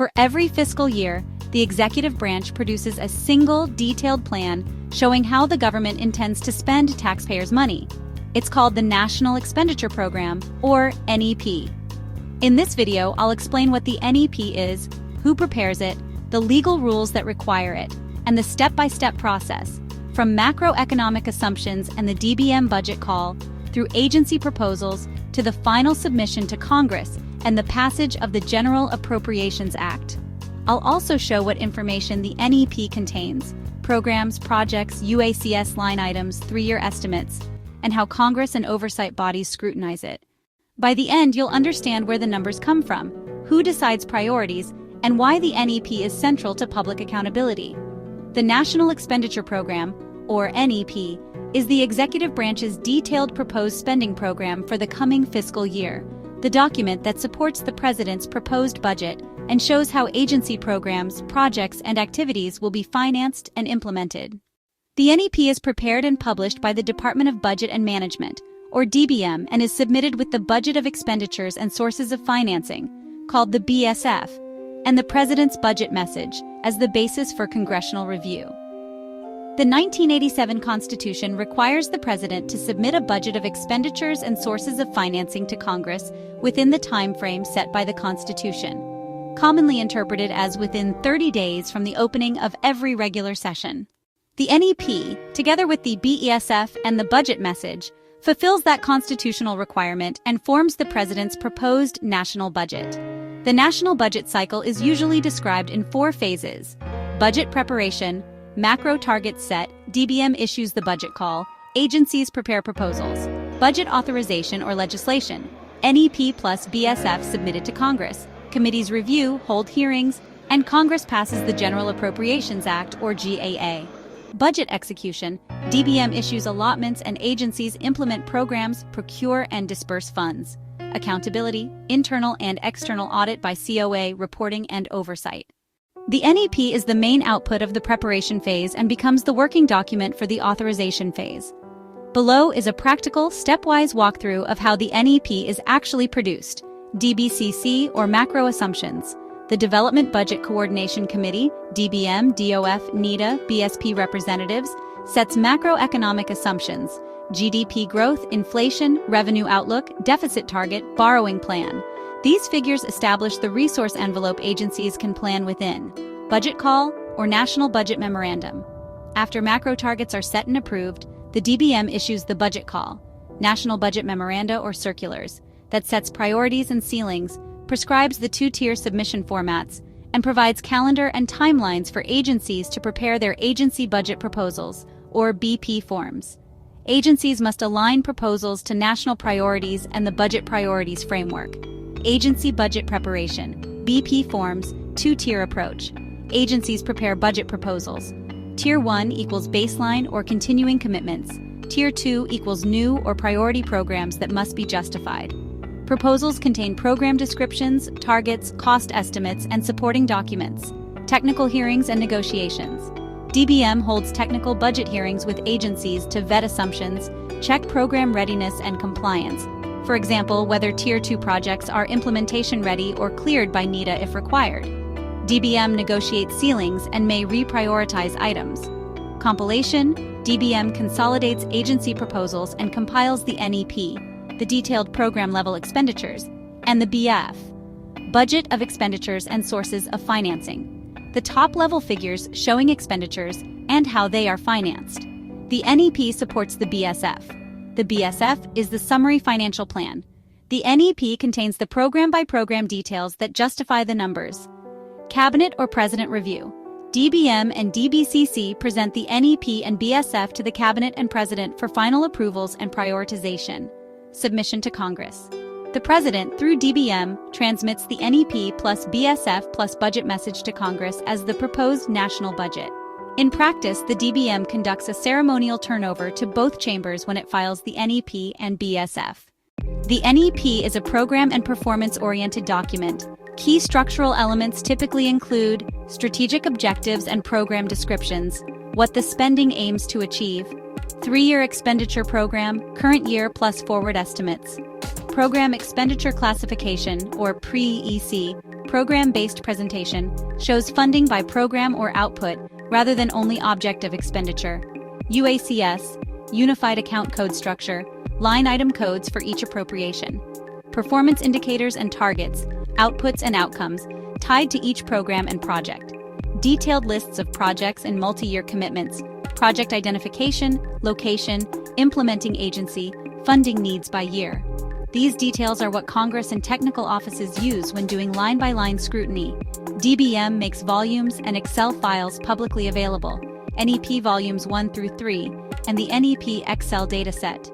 For every fiscal year, the executive branch produces a single, detailed plan showing how the government intends to spend taxpayers' money. It's called the National Expenditure Program, or NEP. In this video, I'll explain what the NEP is, who prepares it, the legal rules that require it, and the step-by-step process, from macroeconomic assumptions and the DBM budget call, through agency proposals, to the final submission to Congress and the passage of the General Appropriations Act. I'll also show what information the NEP contains: programs, projects, UACS line items, 3-year estimates, and how Congress and oversight bodies scrutinize it. By the end, you'll understand where the numbers come from, who decides priorities, and why the NEP is central to public accountability. The National Expenditure Program, or NEP, is the executive branch's detailed proposed spending program for the coming fiscal year, the document that supports the president's proposed budget and shows how agency programs, projects, and activities will be financed and implemented. The NEP is prepared and published by the Department of Budget and Management, or DBM, and is submitted with the Budget of Expenditures and Sources of Financing, called the BSF, and the President's Budget Message as the basis for congressional review. The 1987 Constitution requires the President to submit a budget of expenditures and sources of financing to Congress within the time frame set by the Constitution, commonly interpreted as within 30 days from the opening of every regular session. The NEP, together with the BESF and the Budget Message, fulfills that constitutional requirement and forms the President's proposed national budget. The national budget cycle is usually described in 4 phases: budget preparation, macro targets set, DBM issues the budget call, agencies prepare proposals, budget authorization or legislation, NEP plus BSF submitted to Congress, committees review, hold hearings, and Congress passes the General Appropriations Act, or GAA. Budget execution, DBM issues allotments and agencies implement programs, procure and disperse funds. Accountability, internal and external audit by COA, reporting and oversight. The NEP is the main output of the preparation phase and becomes the working document for the authorization phase. Below is a practical, stepwise walkthrough of how the NEP is actually produced. DBCC, or Macro Assumptions. The Development Budget Coordination Committee, DBM, DOF, NEDA, BSP representatives, sets macroeconomic assumptions: GDP growth, inflation, revenue outlook, deficit target, borrowing plan. These figures establish the resource envelope agencies can plan within. Budget call, or National Budget Memorandum. After macro targets are set and approved, the DBM issues the budget call, National Budget Memoranda or circulars, that sets priorities and ceilings, prescribes the 2-tier submission formats, and provides calendar and timelines for agencies to prepare their agency budget proposals, or BP forms. Agencies must align proposals to national priorities and the budget priorities framework. Agency budget preparation, BP forms, 2-tier approach. Agencies prepare budget proposals. Tier 1 equals baseline or continuing commitments. Tier 2 equals new or priority programs that must be justified. Proposals contain program descriptions, targets, cost estimates, and supporting documents. Technical hearings and negotiations. DBM holds technical budget hearings with agencies to vet assumptions, check program readiness and compliance. For example, whether Tier 2 projects are implementation ready or cleared by NEDA if required. DBM negotiates ceilings and may reprioritize items. Compilation, DBM consolidates agency proposals and compiles the NEP, the detailed program-level expenditures, and the BF, Budget of Expenditures and Sources of Financing, the top-level figures showing expenditures and how they are financed. The NEP supports the BSF. The BSF is the summary financial plan. The NEP contains the program-by-program details that justify the numbers. Cabinet or President review. DBM and DBCC present the NEP and BSF to the Cabinet and President for final approvals and prioritization. Submission to Congress. The President, through DBM, transmits the NEP plus BSF plus budget message to Congress as the proposed national budget. In practice, the DBM conducts a ceremonial turnover to both chambers when it files the NEP and BSF. The NEP is a program and performance-oriented document. Key structural elements typically include strategic objectives and program descriptions, what the spending aims to achieve, 3-year expenditure program, current year plus forward estimates, program expenditure classification, or pre-EC, program-based presentation, shows funding by program or output rather than only object of expenditure. UACS, Unified Account Code Structure, line item codes for each appropriation. Performance indicators and targets, outputs and outcomes, tied to each program and project. Detailed lists of projects and multi-year commitments, project identification, location, implementing agency, funding needs by year. These details are what Congress and technical offices use when doing line-by-line scrutiny. DBM makes volumes and Excel files publicly available, NEP volumes 1 through 3, and the NEP Excel dataset.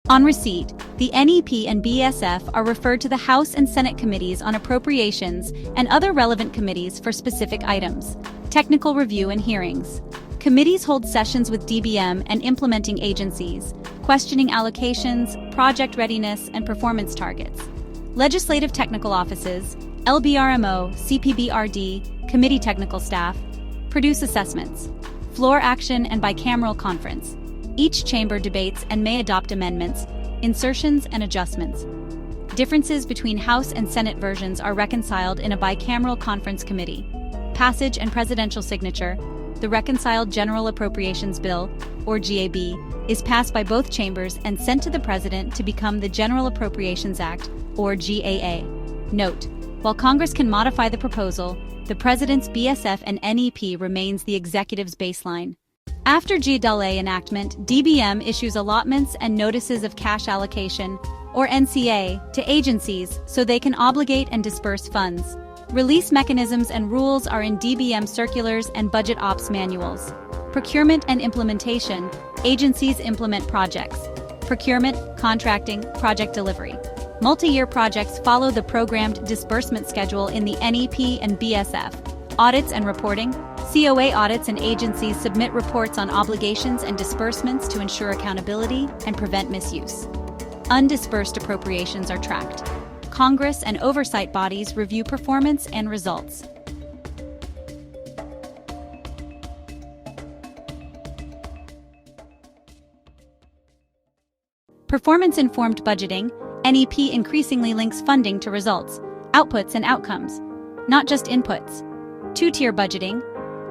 On receipt, the NEP and BESF are referred to the House and Senate Committees on Appropriations and other relevant committees for specific items. Technical review and hearings. Committees hold sessions with DBM and implementing agencies, questioning allocations, project readiness, and performance targets. Legislative technical offices, LBRMO, CPBRD, committee technical staff, produce assessments. Floor action and bicameral conference. Each chamber debates and may adopt amendments, insertions, and adjustments. Differences between House and Senate versions are reconciled in a bicameral conference committee. Passage and presidential signature. The reconciled General Appropriations Bill, or GAB, is passed by both chambers and sent to the President to become the General Appropriations Act, or GAA. Note: while Congress can modify the proposal, the President's BSF and NEP remains the executive's baseline. After GAA enactment, DBM issues allotments and notices of cash allocation, or NCA, to agencies so they can obligate and disperse funds. Release mechanisms and rules are in DBM circulars and budget ops manuals. Procurement and implementation. Agencies implement projects. Procurement, contracting, project delivery. Multi-year projects follow the programmed disbursement schedule in the NEP and BSF. Audits and reporting. COA audits and agencies submit reports on obligations and disbursements to ensure accountability and prevent misuse. Undisbursed appropriations are tracked. Congress and oversight bodies review performance and results. Performance-informed budgeting, NEP increasingly links funding to results, outputs, and outcomes, not just inputs. Two-tier budgeting.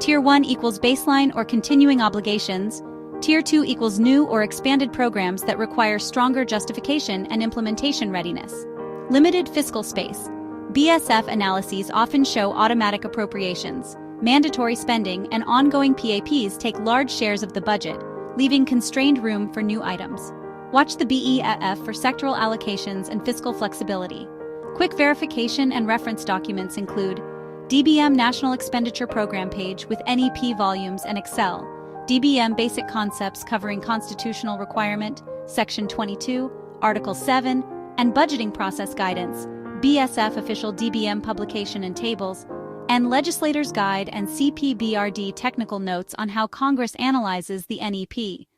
Tier 1 equals baseline or continuing obligations. Tier 2 equals new or expanded programs that require stronger justification and implementation readiness. Limited fiscal space. BSF analyses often show automatic appropriations. Mandatory spending and ongoing PAPs take large shares of the budget, leaving constrained room for new items. Watch the BESF for sectoral allocations and fiscal flexibility. Quick verification and reference documents include DBM National Expenditure Program page with NEP volumes and Excel, DBM Basic Concepts covering Constitutional Requirement, Section 22, Article 7, and Budgeting Process Guidance, BSF Official DBM Publication and Tables, and Legislator's Guide and CPBRD Technical Notes on how Congress analyzes the NEP.